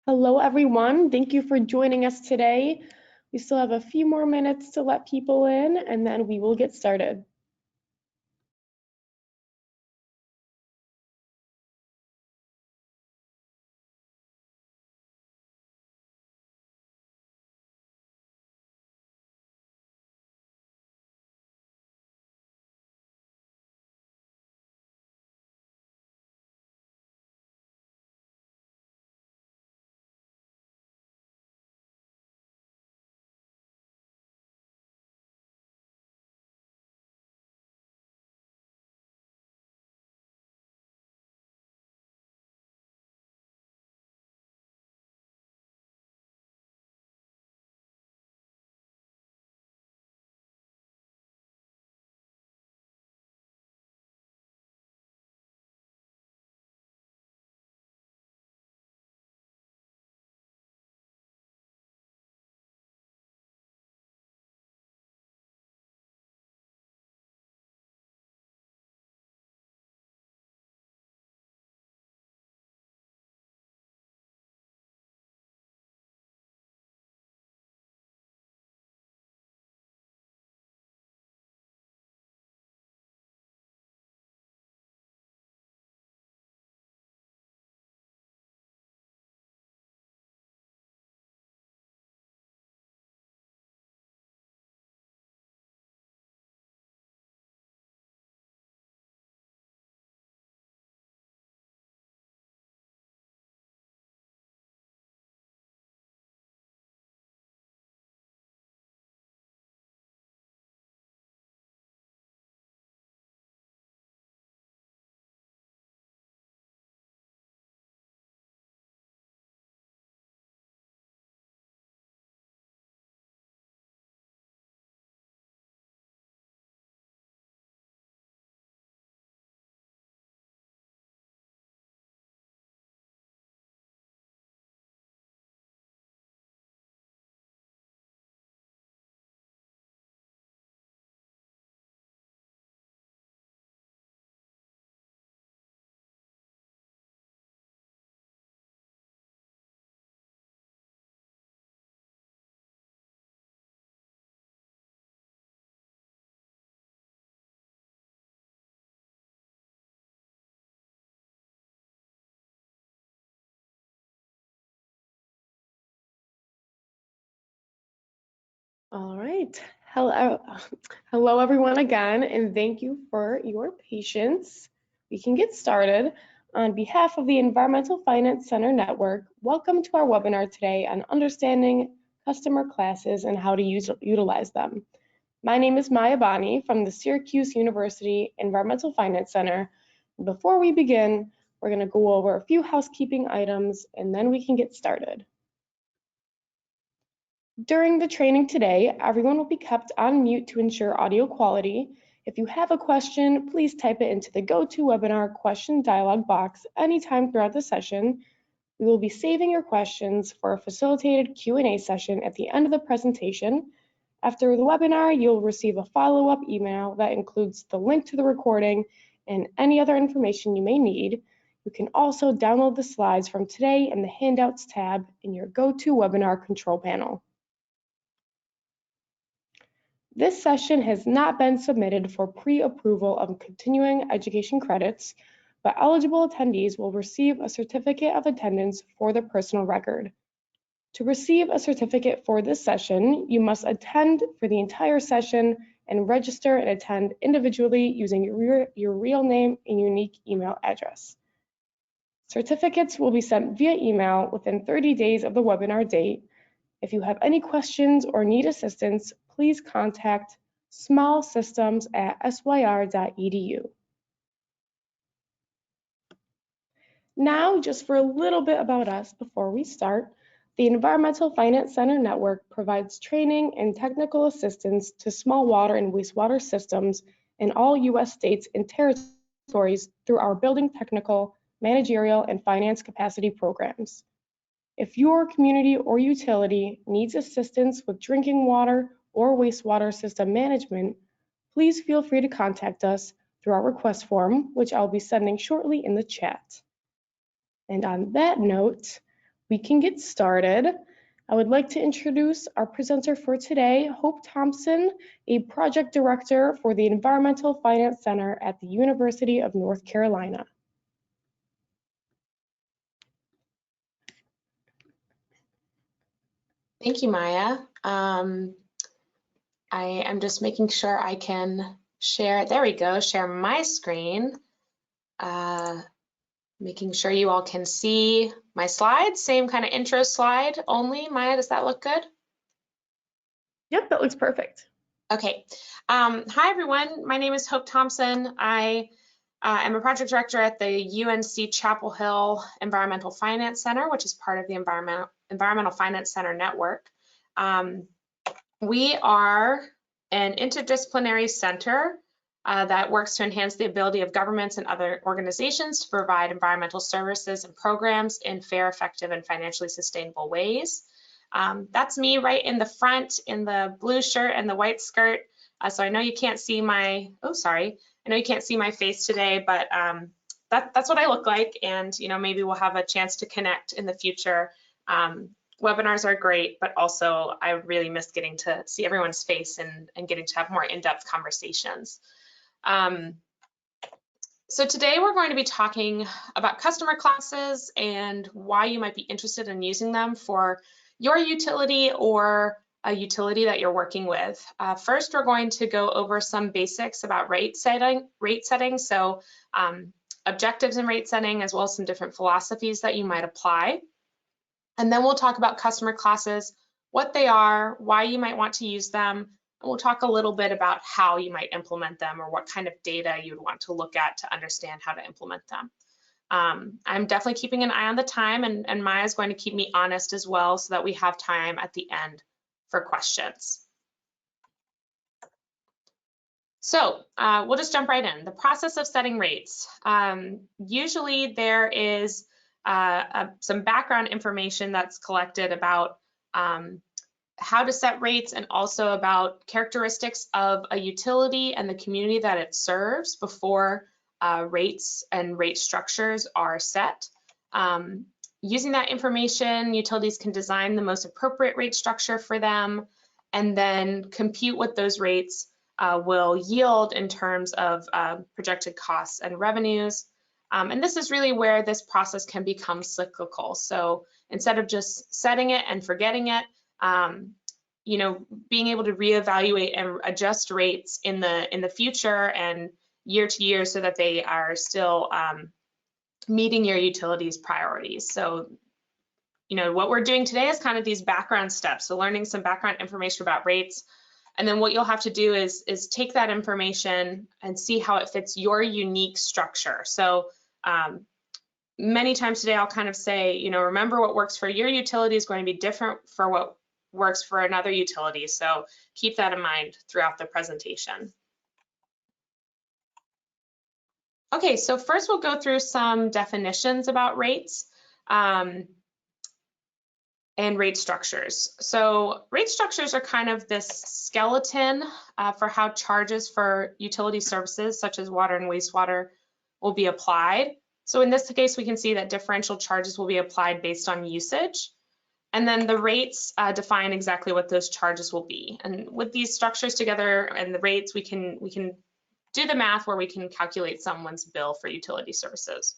Hello, everyone. Thank you for joining us today. We still have a few more minutes to let people in, and then we will get started. All right. Hello, everyone again, and thank you for your patience. We can get started. On behalf of the Environmental Finance Center Network, welcome to our webinar today on understanding customer classes and how to utilize them. My name is Maya Bani from the Syracuse University Environmental Finance Center. Before we begin, we're going to go over a few housekeeping items and then we can get started. During the training today, everyone will be kept on mute to ensure audio quality. If you have a question, please type it into the GoToWebinar question dialog box anytime throughout the session. We will be saving your questions for a facilitated Q&A session at the end of the presentation. After the webinar, you'll receive a follow-up email that includes the link to the recording and any other information you may need. You can also download the slides from today in the Handouts tab in your GoToWebinar control panel. This session has not been submitted for pre-approval of continuing education credits, but eligible attendees will receive a certificate of attendance for their personal record. To receive a certificate for this session, you must attend for the entire session and register and attend individually using your real name and unique email address. Certificates will be sent via email within 30 days of the webinar date. If you have any questions or need assistance, please contact smallsystems@syr.edu. Now, just for a little bit about us before we start, the Environmental Finance Center Network provides training and technical assistance to small water and wastewater systems in all U.S. states and territories through our building technical, managerial, and finance capacity programs. If your community or utility needs assistance with drinking water or wastewater system management, please feel free to contact us through our request form, which I'll be sending shortly in the chat. And on that note, we can get started. I would like to introduce our presenter for today, Hope Thompson, a project director for the Environmental Finance Center at the University of North Carolina. Thank you, Maya. I am just making sure I can share, there we go, share my screen. Making sure you all can see my slides, same kind of intro slide only. Maya, does that look good? Yep, that looks perfect. Okay. Hi, everyone. My name is Hope Thompson. I am a project director at the UNC Chapel Hill Environmental Finance Center, which is part of the Environmental Finance Center network. We are an interdisciplinary center that works to enhance the ability of governments and other organizations to provide environmental services and programs in fair, effective, and financially sustainable ways. That's me right in the front in the blue shirt and the white skirt. So I know you can't see my, I know you can't see my face today, but that's what I look like. And, you know, maybe we'll have a chance to connect in the future. Webinars are great, but also I really miss getting to see everyone's face and getting to have more in-depth conversations. So today we're going to be talking about customer classes and why you might be interested in using them for your utility or a utility that you're working with. First, we're going to go over some basics about rate setting. So objectives in rate setting, as well as some different philosophies that you might apply. And then we'll talk about customer classes, what they are, why you might want to use them, and we'll talk a little bit about how you might implement them or what kind of data you'd want to look at to understand how to implement them. I'm definitely keeping an eye on the time, and Maya's going to keep me honest as well so that we have time at the end for questions. So we'll just jump right in. The process of setting rates. Usually there is some background information that's collected about how to set rates and also about characteristics of a utility and the community that it serves before rates and rate structures are set. Using that information, utilities can design the most appropriate rate structure for them and then compute what those rates will yield in terms of projected costs and revenues. And this is really where this process can become cyclical. So instead of just setting it and forgetting it, you know, being able to reevaluate and adjust rates in the future and year to year so that they are still meeting your utility's priorities. So, you know, what we're doing today is kind of these background steps. So learning some background information about rates. And then what you'll have to do is take that information and see how it fits your unique structure. So many times today I'll kind of say, you know, remember what works for your utility is going to be different for what works for another utility. So keep that in mind throughout the presentation. Okay, so first we'll go through some definitions about rates and rate structures. So rate structures are kind of this skeleton for how charges for utility services such as water and wastewater will be applied. So in this case, we can see that differential charges will be applied based on usage. And then the rates define exactly what those charges will be. And with these structures together and the rates, we can do the math where we can calculate someone's bill for utility services.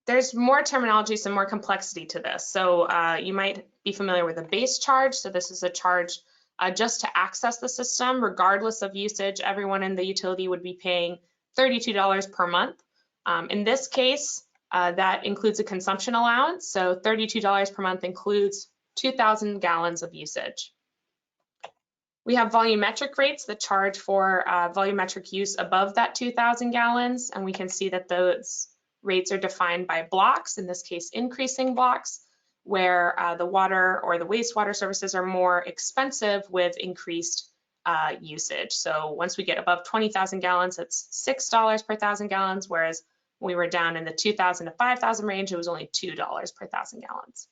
There's more terminology, some more complexity to this. So you might be familiar with a base charge. So this is a charge just to access the system, regardless of usage. Everyone in the utility would be paying $32 per month. In this case, that includes a consumption allowance. So $32 per month includes 2,000 gallons of usage. We have volumetric rates that charge for volumetric use above that 2,000 gallons, and we can see that those rates are defined by blocks, in this case increasing blocks, where the water or the wastewater services are more expensive with increased usage. So once we get above 20,000 gallons, it's $6 per 1,000 gallons, whereas when we were down in the 2,000 to 5,000 range, it was only $2 per 1,000 gallons.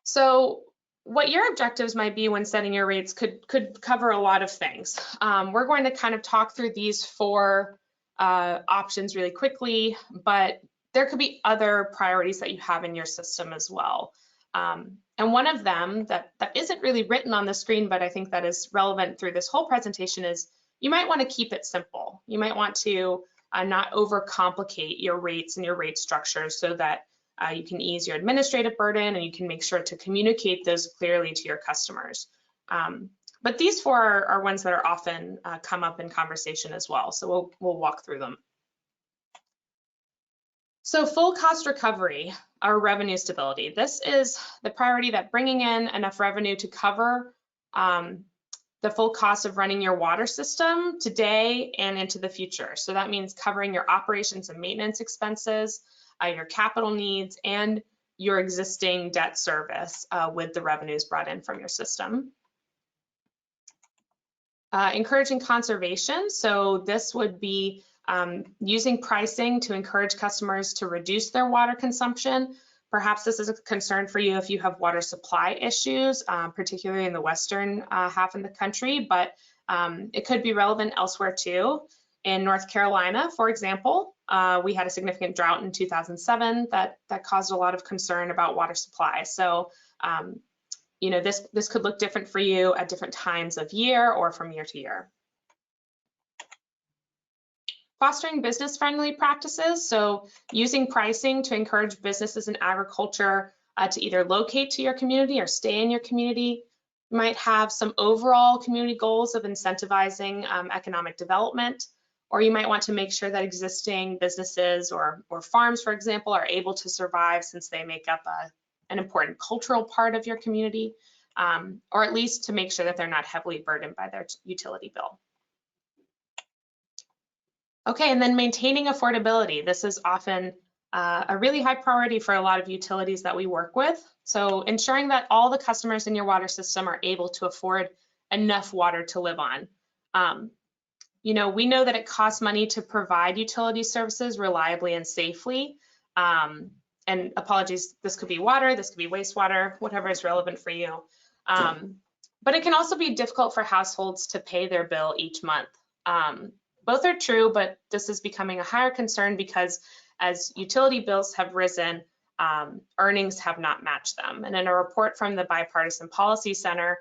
So what your objectives might be when setting your rates could cover a lot of things. We're going to kind of talk through these four options really quickly, but there could be other priorities that you have in your system as well. And one of them that isn't really written on the screen, but I think that is relevant through this whole presentation is you might want to keep it simple. You might want to not overcomplicate your rates and your rate structures so that you can ease your administrative burden and you can make sure to communicate those clearly to your customers. But these four are ones that are often come up in conversation as well. So we'll walk through them. So full cost recovery or revenue stability. This is the priority that bringing in enough revenue to cover the full cost of running your water system today and into the future. So that means covering your operations and maintenance expenses, your capital needs, and your existing debt service with the revenues brought in from your system. Encouraging conservation. So this would be using pricing to encourage customers to reduce their water consumption. Perhaps this is a concern for you if you have water supply issues, particularly in the western half of the country, but it could be relevant elsewhere too. In North Carolina, for example, we had a significant drought in 2007 that caused a lot of concern about water supply. So, you know, this could look different for you at different times of year or from year to year. Fostering business-friendly practices, so using pricing to encourage businesses in agriculture to either locate to your community or stay in your community. You might have some overall community goals of incentivizing economic development, or you might want to make sure that existing businesses or farms, for example, are able to survive since they make up an important cultural part of your community, or at least to make sure that they're not heavily burdened by their utility bill. Okay, and then maintaining affordability. This is often a really high priority for a lot of utilities that we work with. So ensuring that all the customers in your water system are able to afford enough water to live on. You know, we know that it costs money to provide utility services reliably and safely. And apologies, this could be water, this could be wastewater, whatever is relevant for you. But it can also be difficult for households to pay their bill each month. Both are true, but this is becoming a higher concern because as utility bills have risen, earnings have not matched them. And in a report from the Bipartisan Policy Center,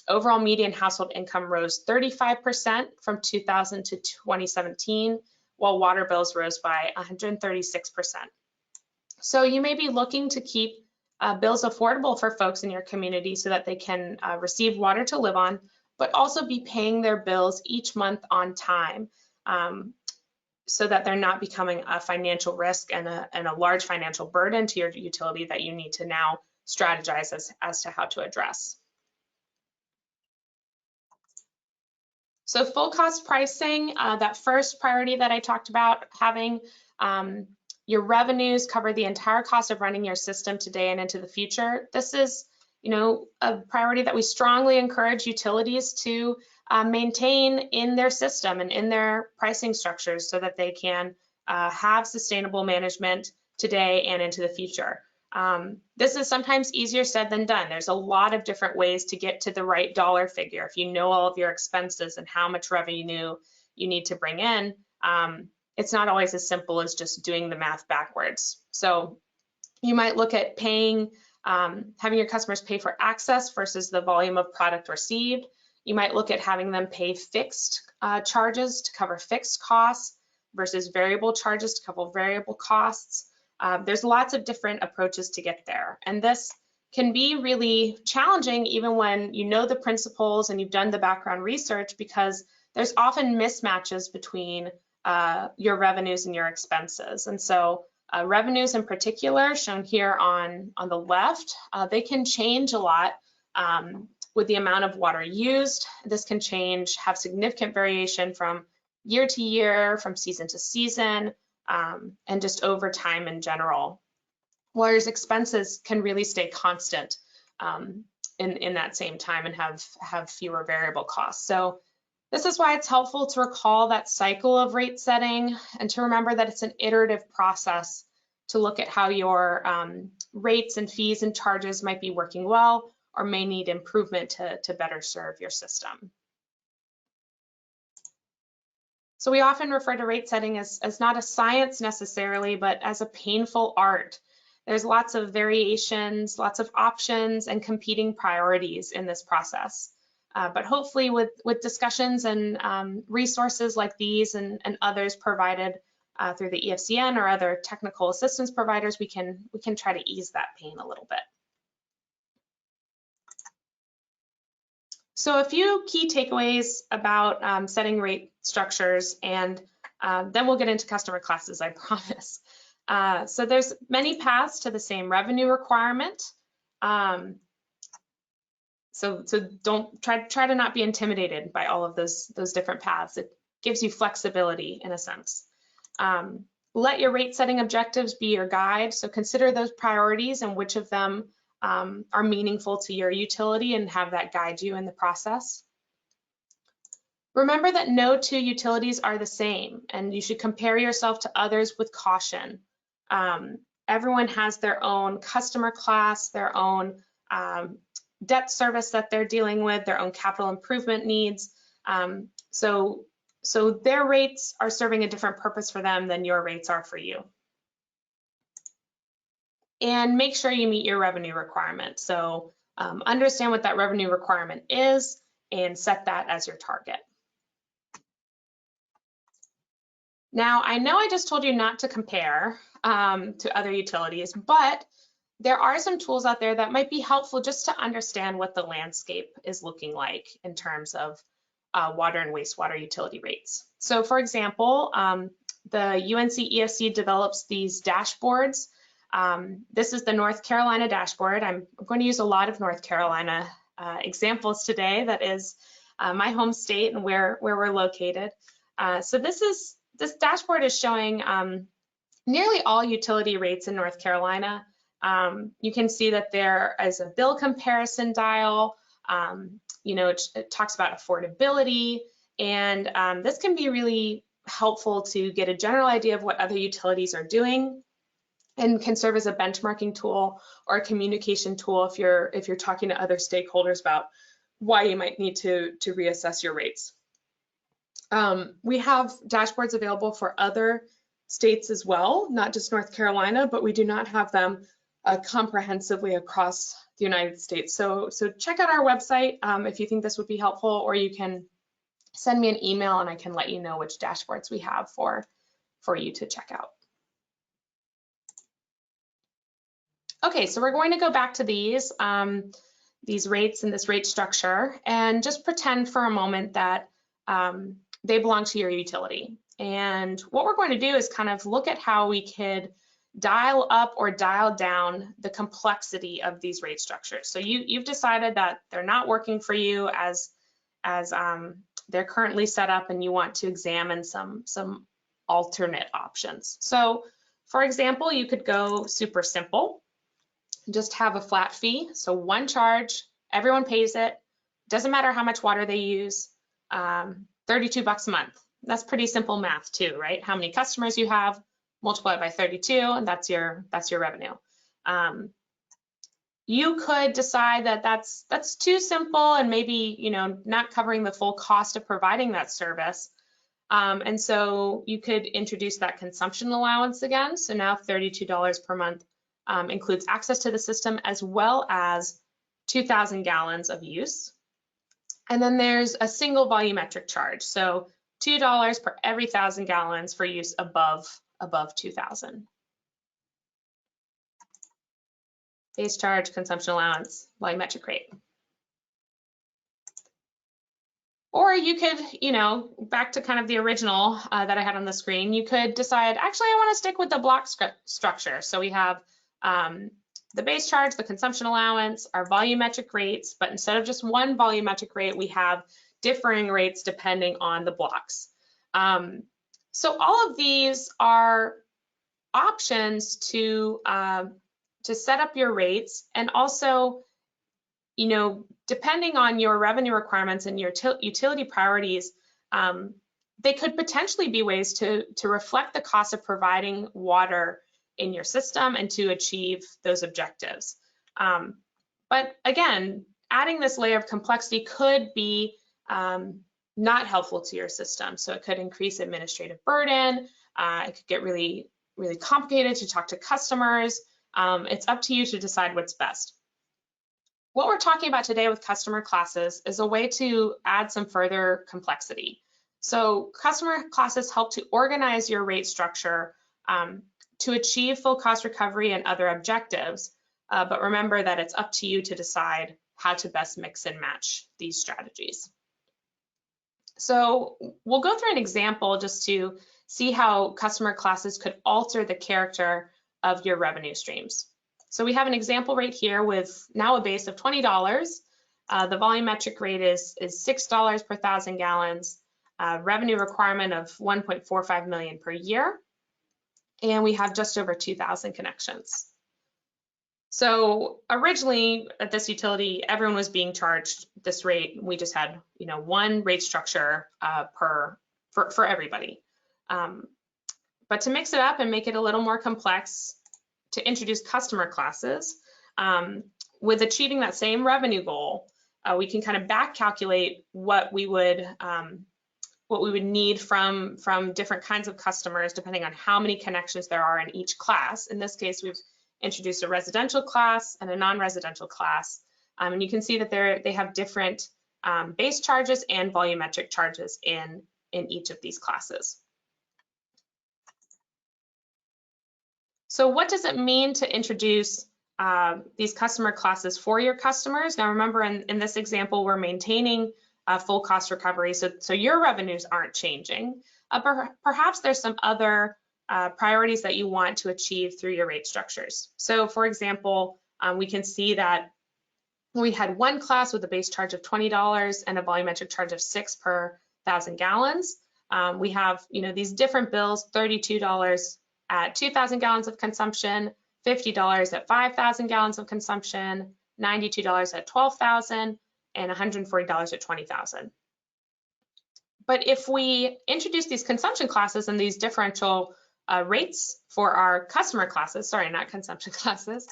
overall median household income rose 35% from 2000 to 2017, while water bills rose by 136%. So you may be looking to keep bills affordable for folks in your community so that they can receive water to live on, but also be paying their bills each month on time so that they're not becoming a financial risk and a large financial burden to your utility that you need to now strategize as to how to address. So full cost pricing, that first priority that I talked about, having your revenues cover the entire cost of running your system today and into the future. This is, you know, a priority that we strongly encourage utilities to maintain in their system and in their pricing structures so that they can have sustainable management today and into the future. This is sometimes easier said than done. There's a lot of different ways to get to the right dollar figure. If you know all of your expenses and how much revenue you need to bring in, it's not always as simple as just doing the math backwards. So you might look at paying, having your customers pay for access versus the volume of product received. You might look at having them pay fixed charges to cover fixed costs versus variable charges to cover variable costs. There's lots of different approaches to get there. And this can be really challenging even when you know the principles and you've done the background research, because there's often mismatches between your revenues and your expenses. And so revenues in particular, shown here on the left, they can change a lot with the amount of water used. This can change, have significant variation from year to year, from season to season, and just over time in general. Whereas expenses can really stay constant in that same time and have fewer variable costs. So this is why it's helpful to recall that cycle of rate setting and to remember that it's an iterative process to look at how your rates and fees and charges might be working well or may need improvement to better serve your system. So we often refer to rate setting as not a science necessarily, but as a painful art. There's lots of variations, lots of options, and competing priorities in this process. But hopefully with discussions and resources like these and others provided through the EFCN or other technical assistance providers, we can try to ease that pain a little bit. So a few key takeaways about setting rate structures, and then we'll get into customer classes, I promise. So there's many paths to the same revenue requirement. So don't try to not be intimidated by all of those different paths. It gives you flexibility in a sense. Let your rate setting objectives be your guide. So consider those priorities and which of them are meaningful to your utility and have that guide you in the process. Remember that no two utilities are the same, and you should compare yourself to others with caution. Everyone has their own customer class, their own debt service that they're dealing with, their own capital improvement needs. So their rates are serving a different purpose for them than your rates are for you. And make sure you meet your revenue requirement. So understand what that revenue requirement is and set that as your target. Now, I know I just told you not to compare to other utilities, but there are some tools out there that might be helpful just to understand what the landscape is looking like in terms of water and wastewater utility rates. So for example, the UNC EFC develops these dashboards. This is the North Carolina dashboard. I'm going to use a lot of North Carolina examples today. That is my home state and where we're located. So this dashboard is showing nearly all utility rates in North Carolina. You can see that there is a bill comparison dial. You know, it talks about affordability, and this can be really helpful to get a general idea of what other utilities are doing, and can serve as a benchmarking tool or a communication tool if you're talking to other stakeholders about why you might need to reassess your rates. We have dashboards available for other states as well, not just North Carolina, but we do not have them comprehensively across the United States. So check out our website if you think this would be helpful, or you can send me an email and I can let you know which dashboards we have for you to check out. Okay, so we're going to go back to these rates and this rate structure and just pretend for a moment that they belong to your utility. And what we're going to do is kind of look at how we could dial up or dial down the complexity of these rate structures. So you've decided that they're not working for you as they're currently set up, and you want to examine some alternate options. So for example, you could go super simple, just have a flat fee. So one charge, everyone pays it. Doesn't matter how much water they use, 32 bucks a month. That's pretty simple math too, right? How many customers you have, multiply it by 32, and that's your revenue. You could decide that that's too simple and maybe not covering the full cost of providing that service. And so you could introduce that consumption allowance again. So now $32 per month includes access to the system as well as 2,000 gallons of use. And then there's a single volumetric charge. So $2 per every 1,000 gallons for use above 2,000. Base charge, consumption allowance, volumetric rate. Or you could, back to kind of the original that I had on the screen, you could decide, actually, I want to stick with the block structure. So we have the base charge, the consumption allowance, our volumetric rates, but instead of just one volumetric rate, we have differing rates depending on the blocks. So all of these are options to set up your rates, and also, depending on your revenue requirements and your utility priorities, they could potentially be ways to reflect the cost of providing water in your system and to achieve those objectives. But again, adding this layer of complexity could be not helpful to your system. So it could increase administrative burden. It could get really, really complicated to talk to customers. It's up to you to decide what's best. What we're talking about today with customer classes is a way to add some further complexity. So customer classes help to organize your rate structure to achieve full cost recovery and other objectives. But remember that it's up to you to decide how to best mix and match these strategies. So we'll go through an example just to see how customer classes could alter the character of your revenue streams. So we have an example right here with now a base of $20. The volumetric rate is $6 per 1,000 gallons, revenue requirement of 1.45 million per year, and we have just over 2,000 connections. So originally at this utility, everyone was being charged this rate. We just had, one rate structure for everybody. But to mix it up and make it a little more complex, to introduce customer classes, with achieving that same revenue goal, we can kind of back calculate what we would need from different kinds of customers, depending on how many connections there are in each class. In this case, we've introduced a residential class and a non-residential class. And you can see that they have different base charges and volumetric charges in each of these classes. So what does it mean to introduce these customer classes for your customers? Now remember, in this example, we're maintaining full cost recovery, so your revenues aren't changing. But perhaps there's some other priorities that you want to achieve through your rate structures. So for example, we can see that we had one class with a base charge of $20 and a volumetric charge of $6 per 1,000 gallons. We have these different bills: $32 at 2,000 gallons of consumption, $50 at 5,000 gallons of consumption, $92 at 12,000, and $140 at 20,000. But if we introduce these consumption classes and these differential rates for our customer classes, sorry, not consumption classes,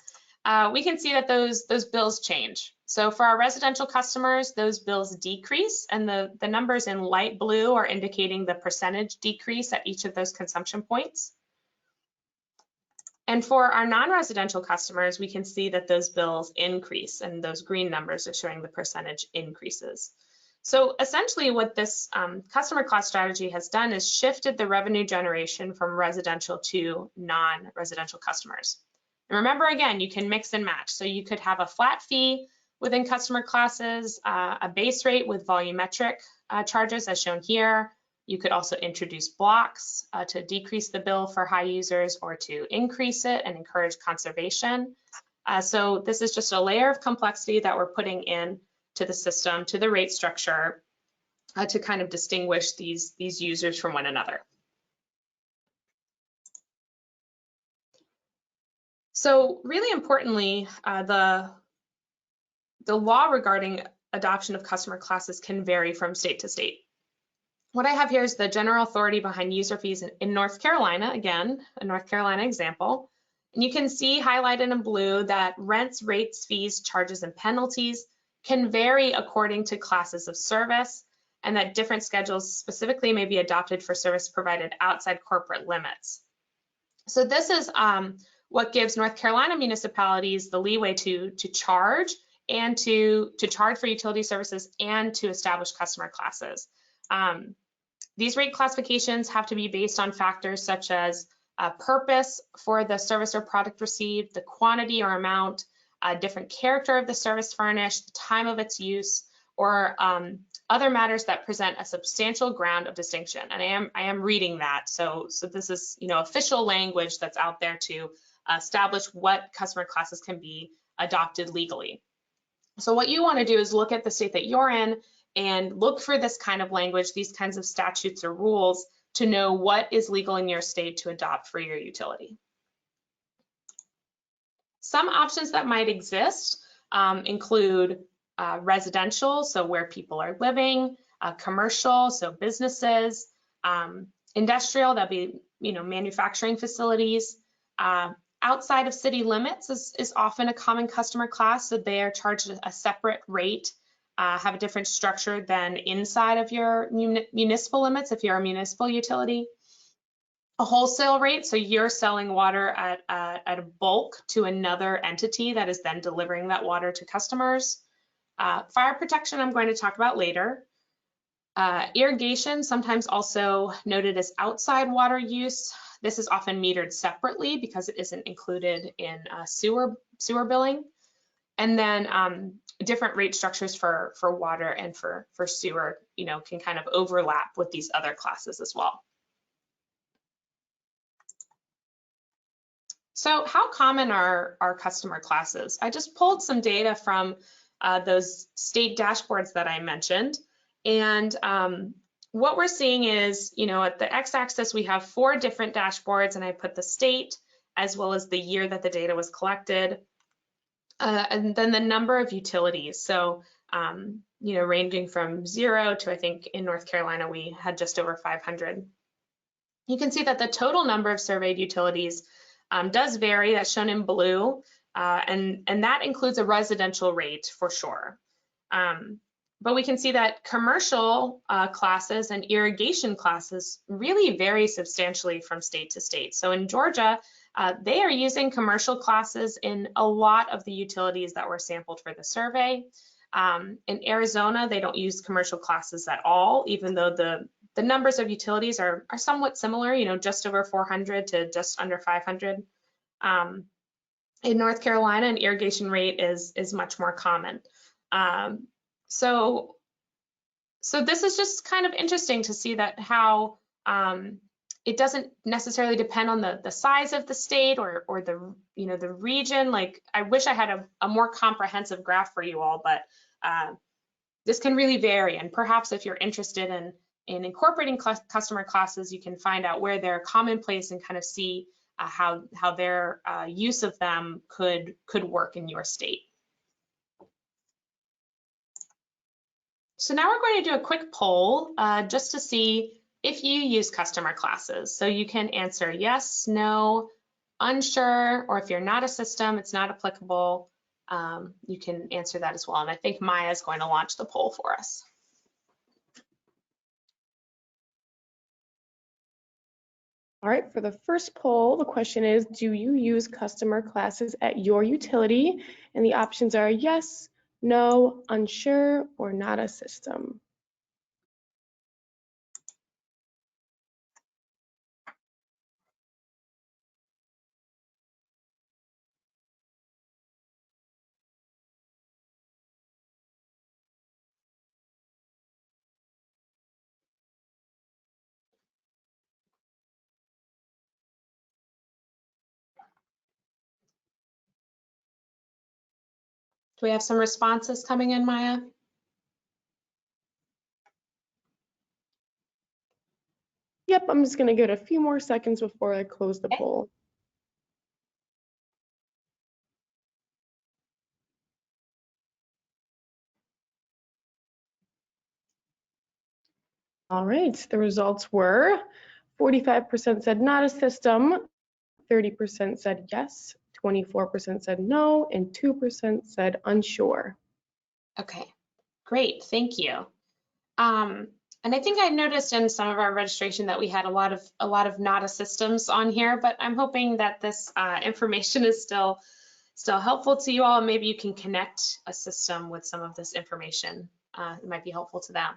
we can see that those bills change. So for our residential customers, those bills decrease, and the numbers in light blue are indicating the percentage decrease at each of those consumption points. And for our non-residential customers, we can see that those bills increase, and those green numbers are showing the percentage increases. So essentially what this customer class strategy has done is shifted the revenue generation from residential to non-residential customers. And remember, again, you can mix and match. So you could have a flat fee within customer classes, a base rate with volumetric charges as shown here. You could also introduce blocks to decrease the bill for high users or to increase it and encourage conservation. So this is just a layer of complexity that we're putting in to the system, to the rate structure, to kind of distinguish these users from one another. So really importantly, the law regarding adoption of customer classes can vary from state to state. What I have here is the general authority behind user fees in North Carolina, again, a North Carolina example. And you can see highlighted in blue that rents, rates, fees, charges, and penalties can vary according to classes of service, and that different schedules specifically may be adopted for service provided outside corporate limits. So this is what gives North Carolina municipalities the leeway to charge and to charge for utility services and to establish customer classes. These rate classifications have to be based on factors such as purpose for the service or product received, the quantity or amount, different character of the service furnished, the time of its use, or other matters that present a substantial ground of distinction. And I am reading that, so this is official language that's out there to establish what customer classes can be adopted legally. So what you want to do is look at the state that you're in and look for this kind of language, these kinds of statutes or rules, to know what is legal in your state to adopt for your utility. Some options that might exist include residential, so where people are living, commercial, so businesses, industrial, that'd be manufacturing facilities. Outside of city limits is often a common customer class, so they are charged a separate rate have a different structure than inside of your municipal limits if you're a municipal utility. A wholesale rate, so you're selling water at a bulk to another entity that is then delivering that water to customers. Fire protection I'm going to talk about later. Irrigation, sometimes also noted as outside water use. This is often metered separately because it isn't included in sewer billing. And then different rate structures for water and for sewer, can kind of overlap with these other classes as well. So how common are our customer classes? I just pulled some data from those state dashboards that I mentioned. And what we're seeing is, at the x-axis, we have 4 different dashboards, and I put the state as well as the year that the data was collected, and then the number of utilities. So, ranging from 0 to, I think in North Carolina, we had just over 500. You can see that the total number of surveyed utilities does vary. That's shown in blue, and that includes a residential rate for sure. But we can see that commercial classes and irrigation classes really vary substantially from state to state. So in Georgia, they are using commercial classes in a lot of the utilities that were sampled for the survey. In Arizona, they don't use commercial classes at all, even though the numbers of utilities are somewhat similar, just over 400 to just under 500. In North Carolina, an irrigation rate is much more common. So this is just kind of interesting to see that how it doesn't necessarily depend on the size of the state or the region. Like, I wish I had a more comprehensive graph for you all, but this can really vary. And perhaps if you're interested in incorporating customer classes, you can find out where they're commonplace and kind of see how their use of them could work in your state. So now we're going to do a quick poll just to see if you use customer classes. So you can answer yes, no, unsure, or if you're not a system, it's not applicable, you can answer that as well. And I think Maya is going to launch the poll for us. All right, for the first poll, the question is, do you use customer classes at your utility? And the options are yes, no, unsure, or not a system. Do we have some responses coming in, Maya? Yep, I'm just going to give it a few more seconds before I close the poll. All right, the results were 45% said not a system, 30% said yes, 24% said no, and 2% said unsure. Okay, great, thank you. And I think I noticed in some of our registration that we had a lot of not a systems on here, but I'm hoping that this information is still helpful to you all. Maybe you can connect a system with some of this information. It might be helpful to them.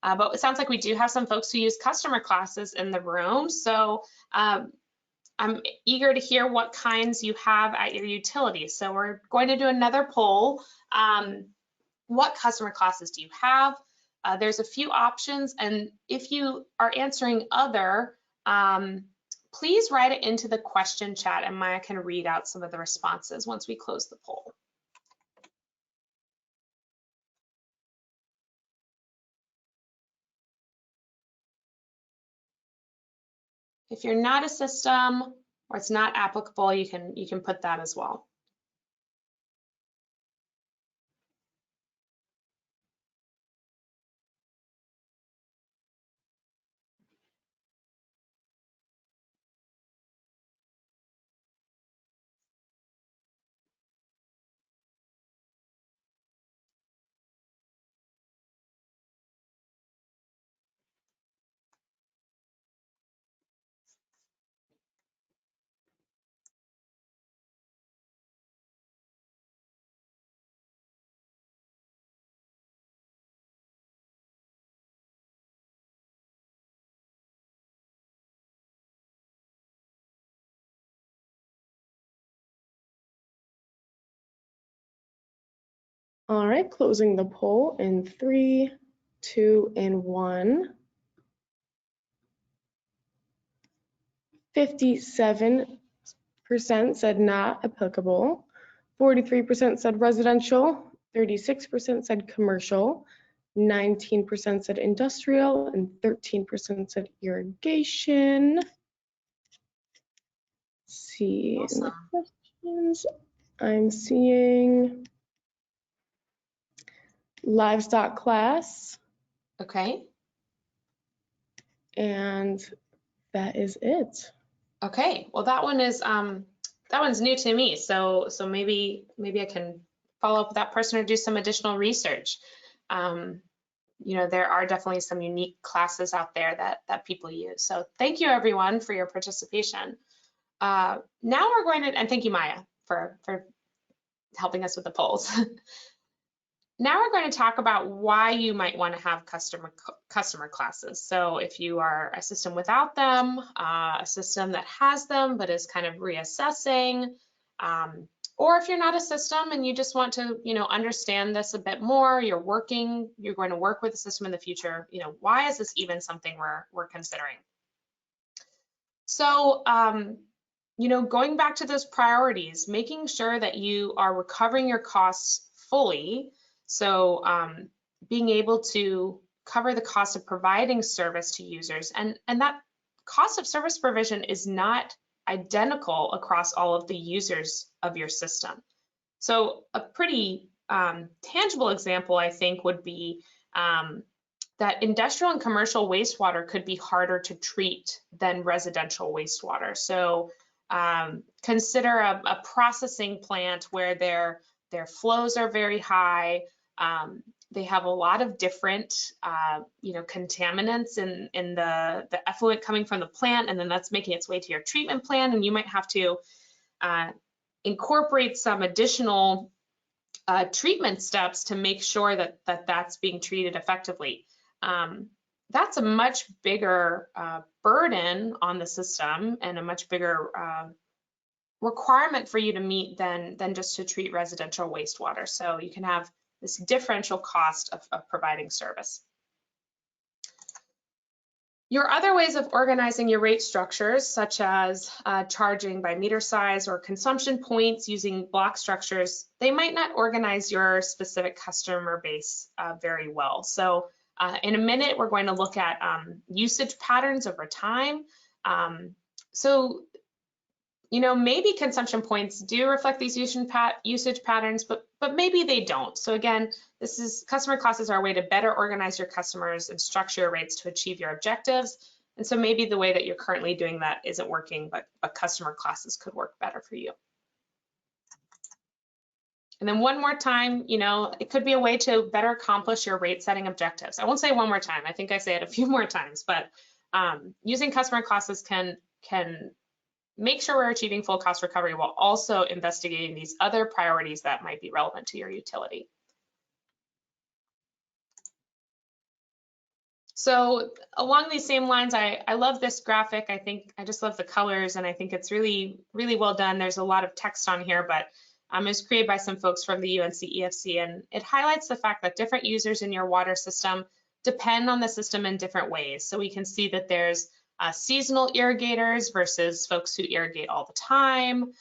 But it sounds like we do have some folks who use customer classes in the room. So I'm eager to hear what kinds you have at your utility. So we're going to do another poll. What customer classes do you have? There's a few options, and if you are answering other, please write it into the question chat and Maya can read out some of the responses once we close the poll. If you're not a system or it's not applicable, you can put that as well. All right, closing the poll in 3, 2, and 1. 57% said not applicable, 43% said residential, 36% said commercial, 19% said industrial, and 13% said irrigation. Let's see, in the Awesome. questions, I'm seeing livestock class, Okay. and that is it. Okay. Well, that one's new to me. So maybe I can follow up with that person or do some additional research. You know, there are definitely some unique classes out there that people use. So thank you everyone for your participation. Now we're going to, and thank you Maya for helping us with the polls. Now we're going to talk about why you might want to have customer classes. So if you are a system without them, a system that has them but is kind of reassessing, or if you're not a system and you just want to, you know, understand this a bit more, you're going to work with a system in the future, you know, why is this even something we're considering? So, you know, going back to those priorities, making sure that you are recovering your costs fully. So being able to cover the cost of providing service to users, and that cost of service provision is not identical across all of the users of your system. So a pretty tangible example, I think, would be that industrial and commercial wastewater could be harder to treat than residential wastewater. So consider a processing plant where their flows are very high. They have a lot of different, you know, contaminants in the effluent coming from the plant, and then that's making its way to your treatment plant, and you might have to incorporate some additional treatment steps to make sure that that's being treated effectively. That's a much bigger burden on the system and a much bigger requirement for you to meet than just to treat residential wastewater. So you can have this differential cost of providing service. Your other ways of organizing your rate structures, such as charging by meter size or consumption points using block structures, they might not organize your specific customer base very well. So in a minute, we're going to look at usage patterns over time. So, you know, maybe consumption points do reflect these usage patterns, but maybe they don't. So again, customer classes are a way to better organize your customers and structure your rates to achieve your objectives. And so maybe the way that you're currently doing that isn't working, but customer classes could work better for you. And then one more time, you know, it could be a way to better accomplish your rate setting objectives. I won't say one more time. I think I say it a few more times, but using customer classes can make sure we're achieving full cost recovery while also investigating these other priorities that might be relevant to your utility. So along these same lines, I love this graphic. I just love the colors, and I think it's really, really well done. There's a lot of text on here, but it was created by some folks from the UNC EFC, and it highlights the fact that different users in your water system depend on the system in different ways. So we can see that there's seasonal irrigators versus folks who irrigate all the time,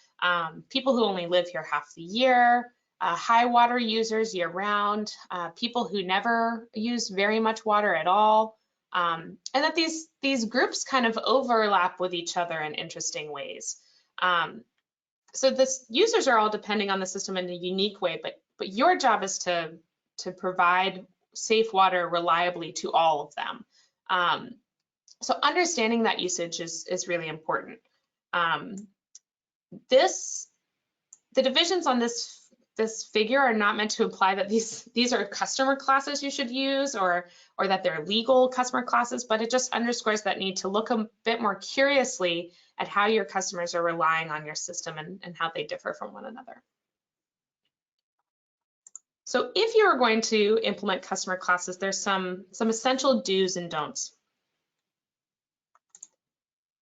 people who only live here half the year, high water users year round, people who never use very much water at all, and that these groups kind of overlap with each other in interesting ways. So this users are all depending on the system in a unique way, but your job is to provide safe water reliably to all of them. So understanding that usage is really important. The divisions on this figure are not meant to imply that these are customer classes you should use or that they're legal customer classes, but it just underscores that need to look a bit more curiously at how your customers are relying on your system and how they differ from one another. So if you are going to implement customer classes, there's some essential do's and don'ts.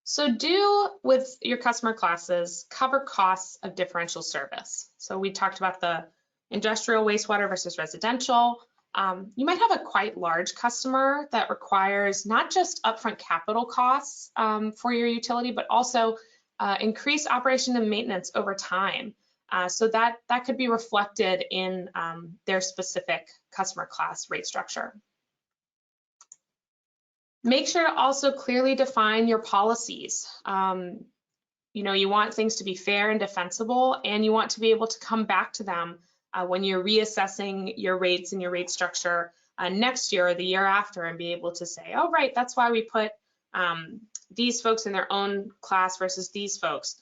So do with your customer classes cover costs of differential service. So we talked about the industrial wastewater versus residential. You might have a quite large customer that requires not just upfront capital costs for your utility, but also increased operation and maintenance over time. So that could be reflected in their specific customer class rate structure. Make sure to also clearly define your policies. You know, you want things to be fair and defensible, and you want to be able to come back to them when you're reassessing your rates and your rate structure next year or the year after, and be able to say, oh, right, that's why we put these folks in their own class versus these folks.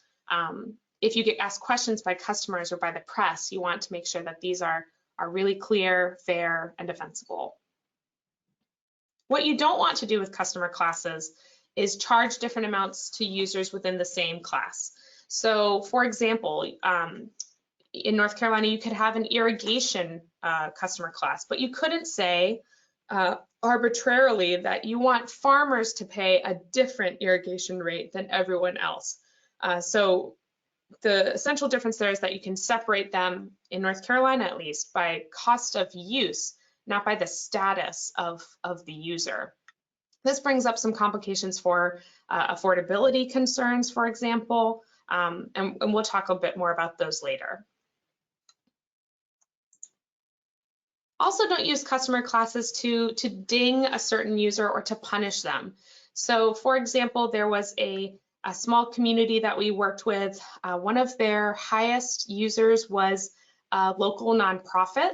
If you get asked questions by customers or by the press, you want to make sure that these are really clear, fair, and defensible. What you don't want to do with customer classes is charge different amounts to users within the same class. So for example, in North Carolina, you could have an irrigation customer class, but you couldn't say arbitrarily that you want farmers to pay a different irrigation rate than everyone else. So the essential difference there is that you can separate them, in North Carolina at least, by cost of use, not by the status of the user. This brings up some complications for affordability concerns, for example, and we'll talk a bit more about those later. Also, don't use customer classes to ding a certain user or to punish them. So for example, there was a small community that we worked with. One of their highest users was a local nonprofit.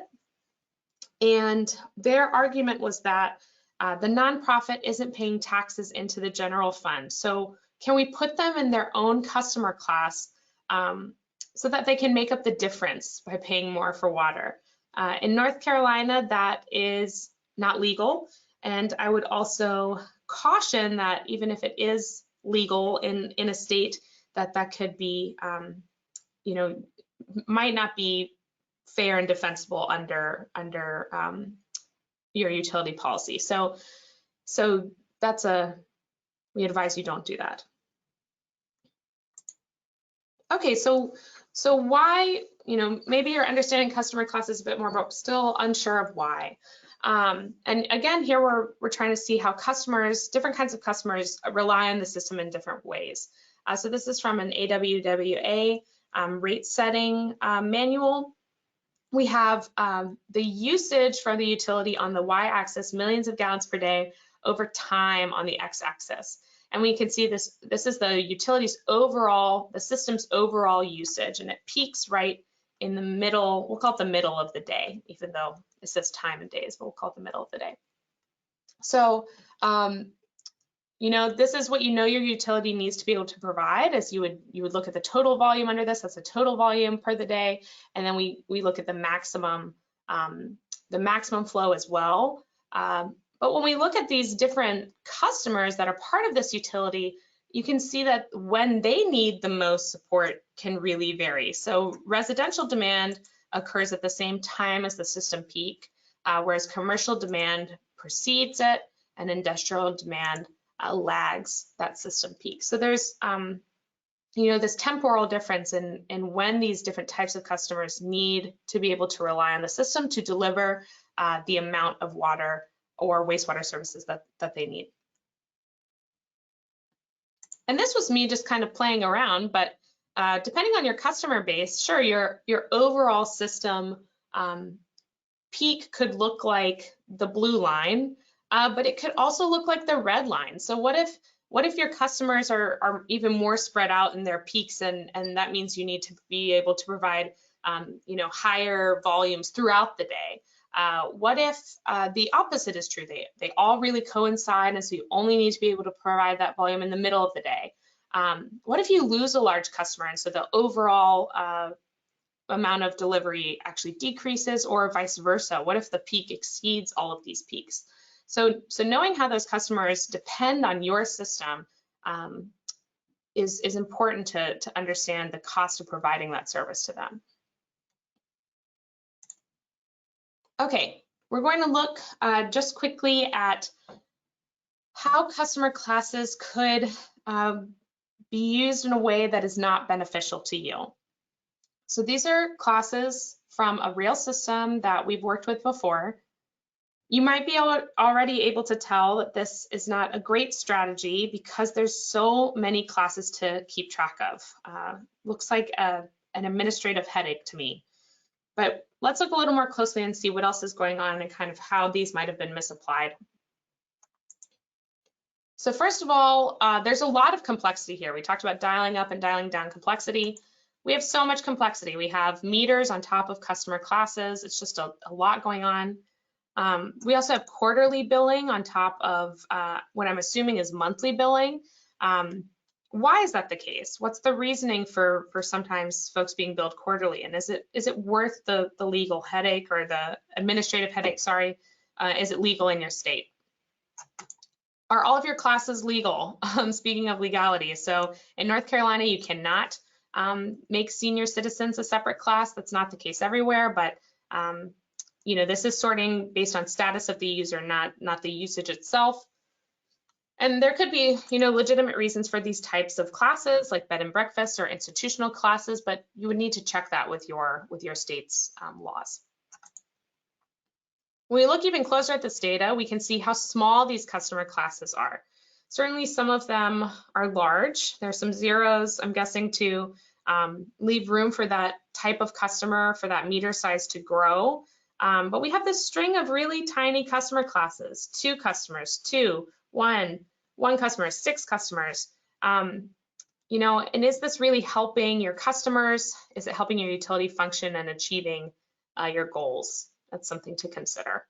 And their argument was that the nonprofit isn't paying taxes into the general fund. So can we put them in their own customer class so that they can make up the difference by paying more for water? In North Carolina, that is not legal. And I would also caution that even if it is legal in a state, that could be, you know, might not be fair and defensible under your utility policy. So that's we advise you don't do that. Okay, so why, you know, maybe you're understanding customer classes a bit more, but still unsure of why. And again, here we're trying to see how different kinds of customers rely on the system in different ways. So this is from an AWWA rate setting manual. We have the usage from the utility on the y-axis, millions of gallons per day over time on the x-axis. And we can see this is the utility's overall, the system's overall usage, and it peaks right in the middle. We'll call it the middle of the day, even though it says time and days, but we'll call it the middle of the day. So, you know, this is what you know your utility needs to be able to provide. As you would look at the total volume under this, that's the total volume per the day, and then we look at the maximum flow as well. But when we look at these different customers that are part of this utility, you can see that when they need the most support can really vary. So residential demand occurs at the same time as the system peak, whereas commercial demand precedes it and industrial demand lags that system peak. So there's, you know, this temporal difference in when these different types of customers need to be able to rely on the system to deliver the amount of water or wastewater services that they need. And this was me just kind of playing around, but depending on your customer base, sure, your overall system peak could look like the blue line, but it could also look like the red line. So what if your customers are even more spread out in their peaks, and that means you need to be able to provide you know, higher volumes throughout the day? What if the opposite is true? They all really coincide, and so you only need to be able to provide that volume in the middle of the day. What if you lose a large customer, and so the overall amount of delivery actually decreases, or vice versa? What if the peak exceeds all of these peaks? So knowing how those customers depend on your system is important to understand the cost of providing that service to them. Okay, we're going to look just quickly at how customer classes could be used in a way that is not beneficial to you. So these are classes from a real system that we've worked with before. You might be already able to tell that this is not a great strategy because there's so many classes to keep track of. Looks like an administrative headache to me. But let's look a little more closely and see what else is going on and kind of how these might have been misapplied. So first of all, there's a lot of complexity here. We talked about dialing up and dialing down complexity. We have so much complexity. We have meters on top of customer classes. It's just a lot going on. We also have quarterly billing on top of what I'm assuming is monthly billing. Why is that the case? What's the reasoning for sometimes folks being billed quarterly? And is it worth the legal headache or the administrative headache, sorry? Is it legal in your state? Are all of your classes legal? Speaking of legality, so in North Carolina, you cannot make senior citizens a separate class. That's not the case everywhere, but you know, this is sorting based on status of the user, not the usage itself. And there could be, you know, legitimate reasons for these types of classes, like bed and breakfast or institutional classes, but you would need to check that with your state's laws. When we look even closer at this data, we can see how small these customer classes are. Certainly some of them are large. There's some zeros, I'm guessing, to leave room for that type of customer, for that meter size to grow. But we have this string of really tiny customer classes, 2 customers, 2, 1 customer, 6 customers. You know, and is this really helping your customers? Is it helping your utility function and achieving your goals? That's something to consider.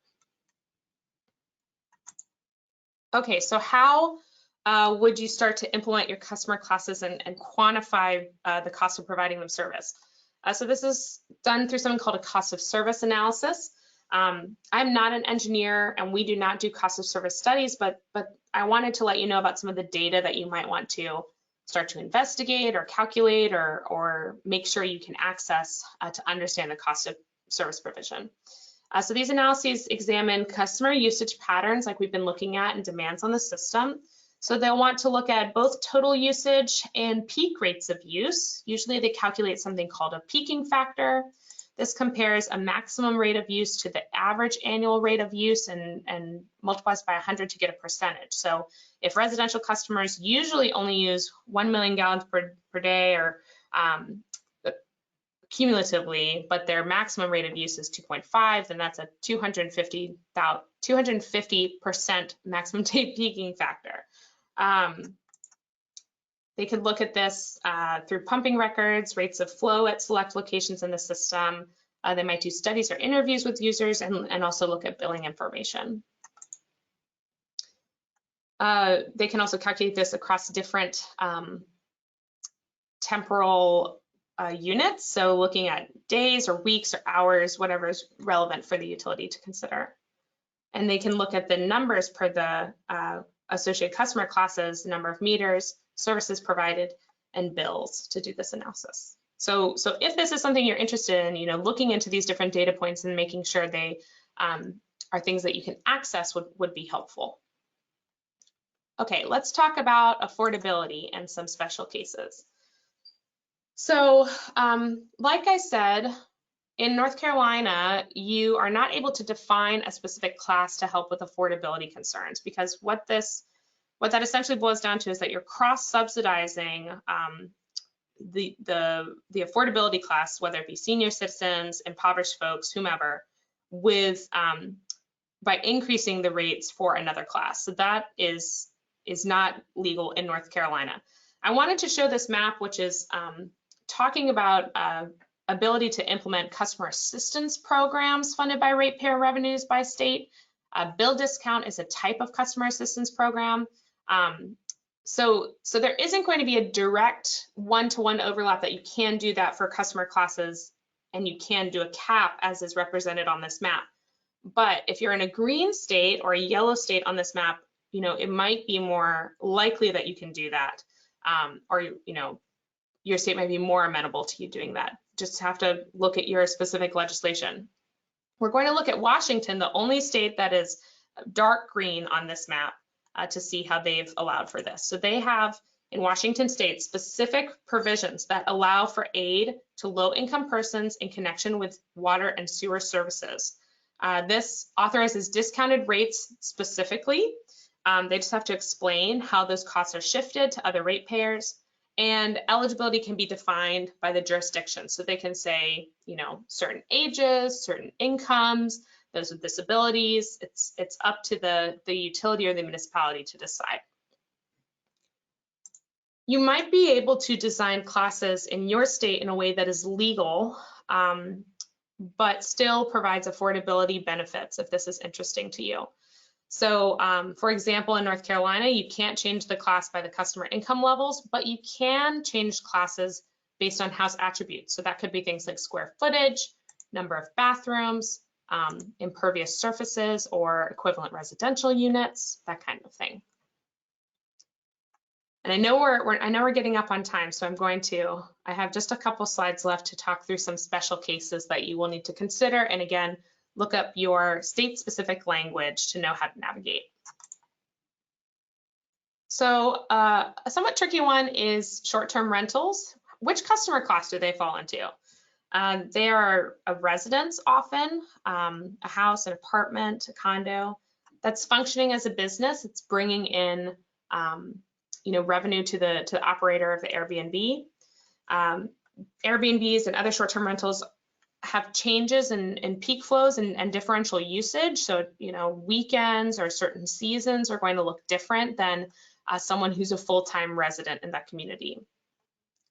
Okay, so how would you start to implement your customer classes and quantify the cost of providing them service? So this is done through something called a cost of service analysis. I'm not an engineer and we do not do cost of service studies, but I wanted to let you know about some of the data that you might want to start to investigate or calculate or make sure you can access to understand the cost of service provision. So these analyses examine customer usage patterns like we've been looking at and demands on the system. So they'll want to look at both total usage and peak rates of use. Usually they calculate something called a peaking factor. This compares a maximum rate of use to the average annual rate of use and multiplies by 100 to get a percentage. So if residential customers usually only use 1 million gallons per day or cumulatively, but their maximum rate of use is 2.5, then that's a 250% maximum day peaking factor. They could look at this through pumping records, rates of flow at select locations in the system. They might do studies or interviews with users and also look at billing information. They can also calculate this across different temporal units, so looking at days or weeks or hours, whatever is relevant for the utility to consider. And they can look at the numbers per the associated customer classes, the number of meters, services provided, and bills to do this analysis. So if this is something you're interested in, you know, looking into these different data points and making sure they are things that you can access would be helpful. Okay, let's talk about affordability and some special cases. So like I said, in North Carolina, you are not able to define a specific class to help with affordability concerns, because what that essentially boils down to is that you're cross-subsidizing the affordability class, whether it be senior citizens, impoverished folks, whomever, with by increasing the rates for another class. So that is not legal in North Carolina. I wanted to show this map, which is talking about ability to implement customer assistance programs funded by ratepayer revenues by state. Bill discount is a type of customer assistance program. So there isn't going to be a direct one-to-one overlap that you can do that for customer classes, and you can do a cap as is represented on this map. But if you're in a green state or a yellow state on this map, you know, it might be more likely that you can do that, or you know, your state might be more amenable to you doing that. Just have to look at your specific legislation. We're going to look at Washington, the only state that is dark green on this map, to see how they've allowed for this. So they have in Washington state specific provisions that allow for aid to low-income persons in connection with water and sewer services. This authorizes discounted rates specifically. They just have to explain how those costs are shifted to other ratepayers, and eligibility can be defined by the jurisdiction. So they can say, you know, certain ages, certain incomes, those with disabilities. It's up to the utility or the municipality to decide. You might be able to design classes in your state in a way that is legal, but still provides affordability benefits if this is interesting to you. So for example, in North Carolina, you can't change the class by the customer income levels, but you can change classes based on house attributes. So that could be things like square footage, number of bathrooms, impervious surfaces or equivalent residential units, that kind of thing. And I know we're getting up on time, so I have just a couple slides left to talk through some special cases that you will need to consider. And again, look up your state-specific language to know how to navigate. So a somewhat tricky one is short-term rentals. Which customer class do they fall into? They are a residence often, a house, an apartment, a condo that's functioning as a business. It's bringing in you know, revenue to the operator of the Airbnb. Airbnbs and other short-term rentals have changes in peak flows and differential usage. So, you know, weekends or certain seasons are going to look different than someone who's a full-time resident in that community.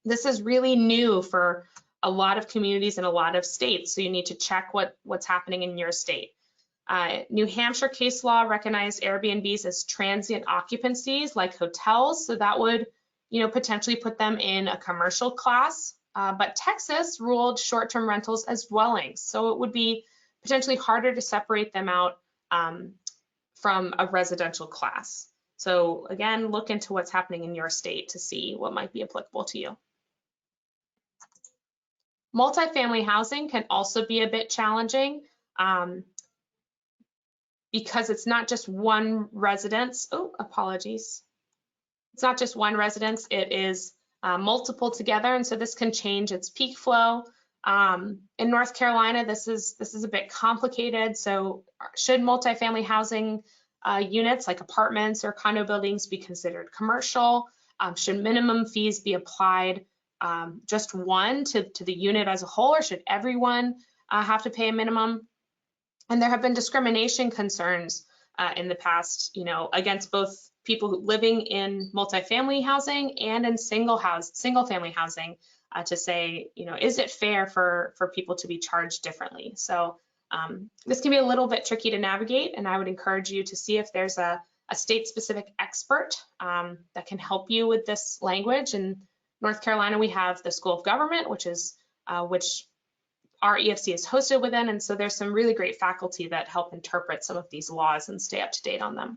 This is really new for a lot of communities in a lot of states, so you need to check what's happening in your state. New Hampshire case law recognized Airbnbs as transient occupancies like hotels, so that would, you know, potentially put them in a commercial class. But Texas ruled short-term rentals as dwellings, so it would be potentially harder to separate them out from a residential class. So again, look into what's happening in your state to see what might be applicable to you. Multifamily housing can also be a bit challenging because it's not just one residence. Oh, apologies. It's not just one residence, it is multiple together, and so this can change its peak flow. In North Carolina, this is a bit complicated. So should multifamily housing units like apartments or condo buildings be considered commercial? Should minimum fees be applied just one to the unit as a whole, or should everyone have to pay a minimum? And there have been discrimination concerns in the past, you know, against both people living in multifamily housing and in single family housing to say, you know, is it fair for people to be charged differently? So this can be a little bit tricky to navigate, and I would encourage you to see if there's a state-specific expert that can help you with this language. In North Carolina, we have the School of Government, which our EFC is hosted within, and so there's some really great faculty that help interpret some of these laws and stay up to date on them.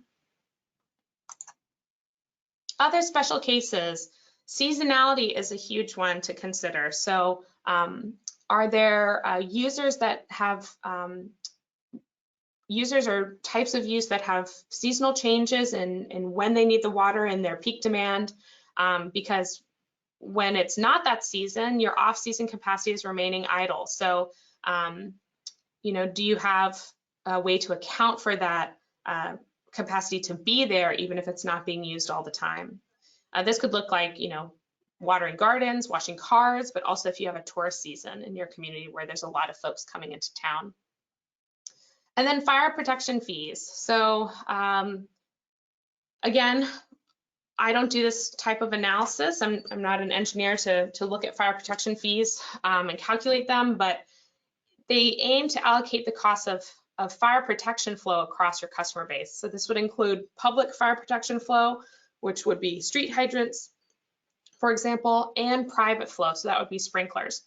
Other special cases, seasonality is a huge one to consider. So are there users that have users or types of use that have seasonal changes in when they need the water and their peak demand? Because when it's not that season, your off-season capacity is remaining idle. So, you know, do you have a way to account for that capacity to be there, even if it's not being used all the time? This could look like, you know, watering gardens, washing cars, but also if you have a tourist season in your community where there's a lot of folks coming into town. And then fire protection fees. So again, I don't do this type of analysis. I'm not an engineer to look at fire protection fees and calculate them, but they aim to allocate the cost of fire protection flow across your customer base. So this would include public fire protection flow, which would be street hydrants, for example, and private flow. So that would be sprinklers.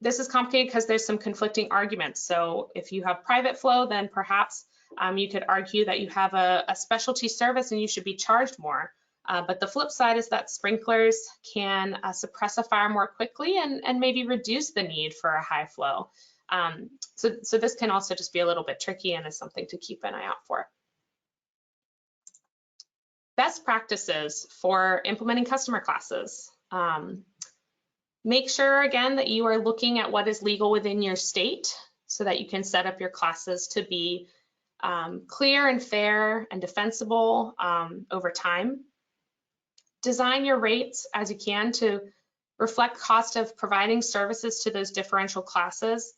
This is complicated because there's some conflicting arguments. So if you have private flow, then perhaps you could argue that you have a specialty service and you should be charged more. But the flip side is that sprinklers can suppress a fire more quickly and maybe reduce the need for a high flow. So this can also just be a little bit tricky and is something to keep an eye out for. Best practices for implementing customer classes. Make sure, again, that you are looking at what is legal within your state so that you can set up your classes to be clear and fair and defensible over time. Design your rates as you can to reflect cost of providing services to those differential classes.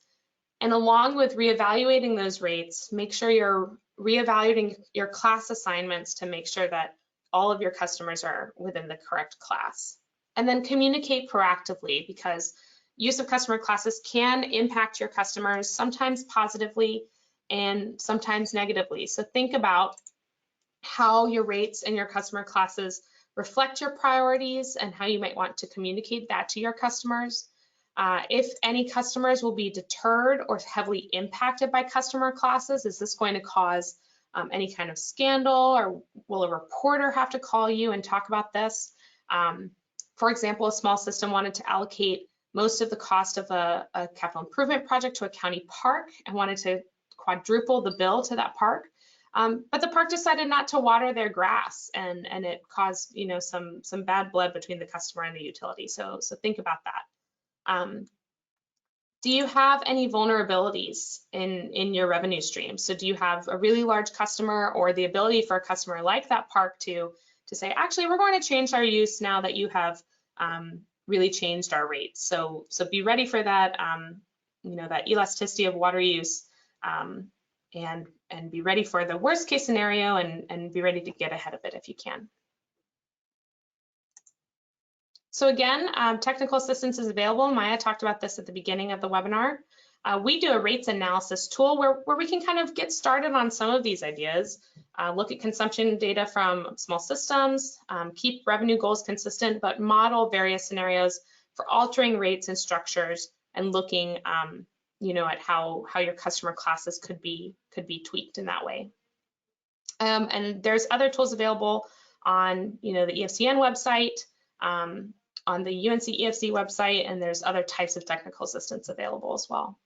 And along with reevaluating those rates, make sure you're reevaluating your class assignments to make sure that all of your customers are within the correct class. And then communicate proactively, because use of customer classes can impact your customers, sometimes positively and sometimes negatively. So think about how your rates and your customer classes reflect your priorities and how you might want to communicate that to your customers. If any customers will be deterred or heavily impacted by customer classes, is this going to cause any kind of scandal, or will a reporter have to call you and talk about this? For example, a small system wanted to allocate most of the cost of a capital improvement project to a county park and wanted to quadruple the bill to that park. But the park decided not to water their grass, and it caused, you know, some bad blood between the customer and the utility. So think about that. Do you have any vulnerabilities in your revenue stream? So do you have a really large customer, or the ability for a customer like that park to say, actually, we're going to change our use now that you have really changed our rates? So be ready for that, you know, that elasticity of water use, and be ready for the worst case scenario, and be ready to get ahead of it if you can. So again, technical assistance is available. Maya talked about this at the beginning of the webinar. We do a rates analysis tool where we can kind of get started on some of these ideas, look at consumption data from small systems, keep revenue goals consistent, but model various scenarios for altering rates and structures, and looking you know, at how your customer classes could be tweaked in that way. And there's other tools available on, you know, the EFCN website, on the UNC EFC website, and there's other types of technical assistance available as well.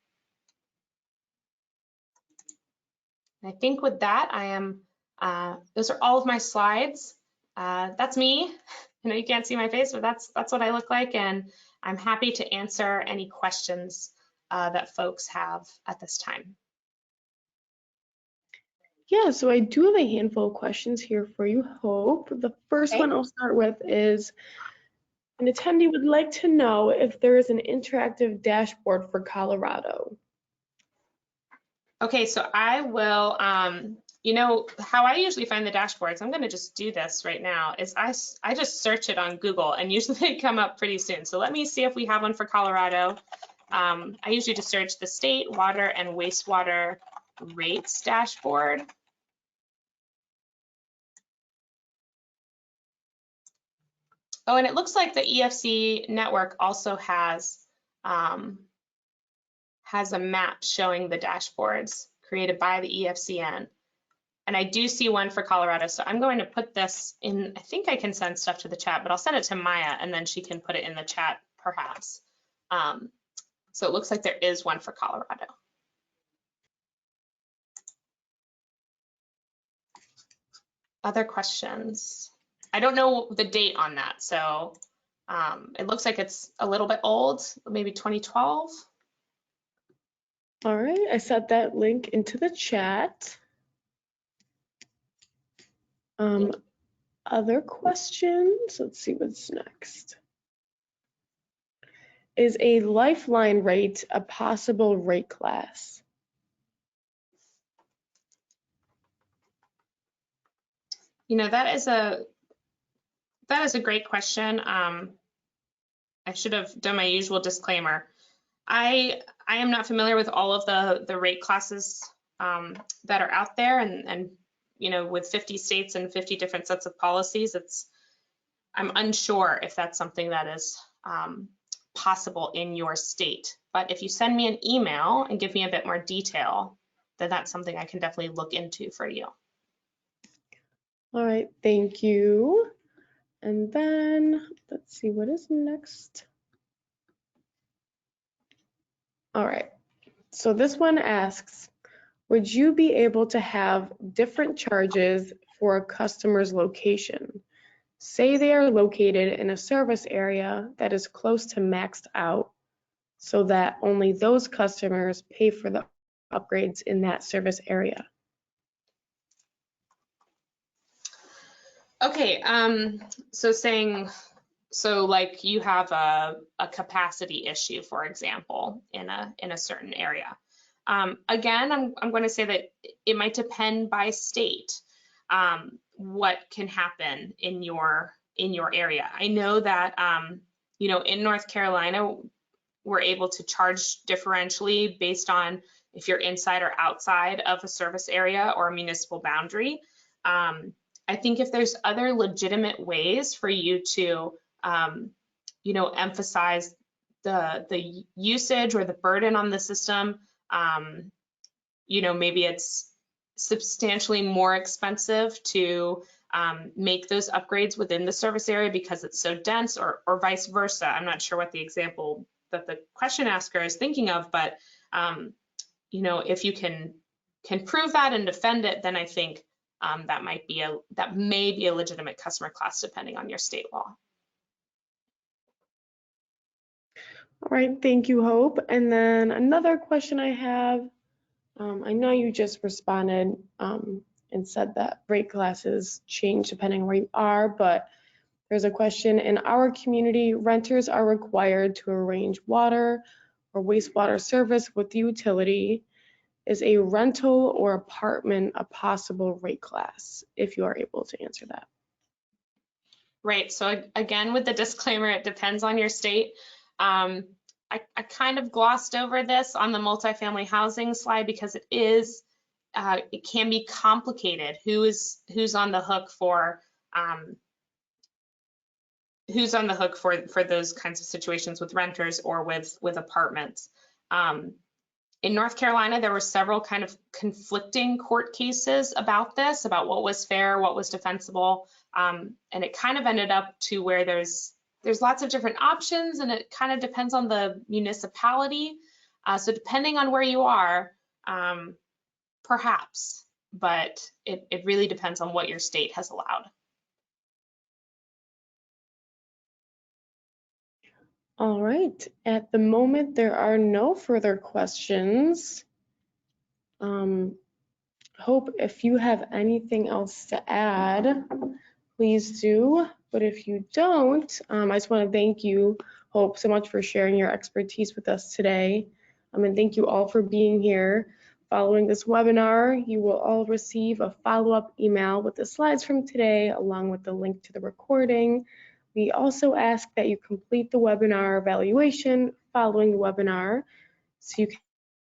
And I think with that, I am, those are all of my slides. That's me. I know you can't see my face, but that's what I look like, and I'm happy to answer any questions that folks have at this time. Yeah, so I do have a handful of questions here for you, Hope. The first one I'll start with is, an attendee would like to know if there is an interactive dashboard for Colorado. Okay, so I will, you know, how I usually find the dashboards, I'm gonna just do this right now, is I just search it on Google, and usually they come up pretty soon. So let me see if we have one for Colorado. I usually just search the state water and wastewater rates dashboard. Oh, and it looks like the EFC network also has a map showing the dashboards created by the EFCN. And I do see one for Colorado. So I'm going to put this in, I think I can send stuff to the chat, but I'll send it to Maya, and then she can put it in the chat perhaps. So it looks like there is one for Colorado. Other questions? I don't know the date on that, so it looks like it's a little bit old, maybe 2012. All right, I set that link into the chat. Other questions? Let's see what's next. Is a lifeline rate a possible rate class? You know, that is a great question. I should have done my usual disclaimer. I am not familiar with all of the rate classes that are out there, and you know, with 50 states and 50 different sets of policies, I'm unsure if that's something that is possible in your state. But if you send me an email and give me a bit more detail, then that's something I can definitely look into for you. All right, thank you. And then let's see what is next. All right, so this one asks, would you be able to have different charges for a customer's location. Say they are located in a service area that is close to maxed out, so that only those customers pay for the upgrades in that service area. Okay, so like you have a capacity issue, for example, in a certain area. Again, I'm going to say that it might depend by state what can happen in your area. I know that you know, in North Carolina, we're able to charge differentially based on if you're inside or outside of a service area or a municipal boundary. I think if there's other legitimate ways for you to, you know, emphasize the usage or the burden on the system, you know, maybe it's substantially more expensive to make those upgrades within the service area because it's so dense, or vice versa. I'm not sure what the example that the question asker is thinking of, but you know, if you can prove that and defend it, then I think that may be a legitimate customer class depending on your state law. All right, thank you, Hope. And then another question I have, I know you just responded and said that rate classes change depending where you are, but there's a question. In our community, renters are required to arrange water or wastewater service with the utility. Is a rental or apartment a possible rate class, if you are able to answer that? Right, so again, with the disclaimer, it depends on your state. I kind of glossed over this on the multifamily housing slide because it is, it can be complicated. Who's on the hook for those kinds of situations with renters or with apartments? In North Carolina, there were several kind of conflicting court cases about this, about what was fair, what was defensible, and it kind of ended up to where there's lots of different options, and it kind of depends on the municipality. So depending on where you are, perhaps, but it really depends on what your state has allowed. All right, at the moment, there are no further questions. Hope, if you have anything else to add, please do. But if you don't, I just want to thank you, Hope, so much for sharing your expertise with us today. And thank you all for being here. Following this webinar, you will all receive a follow-up email with the slides from today, along with the link to the recording. We also ask that you complete the webinar evaluation following the webinar, so you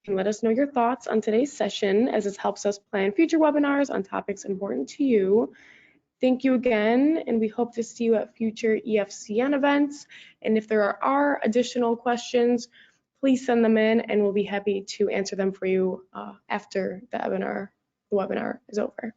can let us know your thoughts on today's session, as this helps us plan future webinars on topics important to you. Thank you again, and we hope to see you at future EFCN events. And if there are additional questions, please send them in, and we'll be happy to answer them for you after the webinar is over.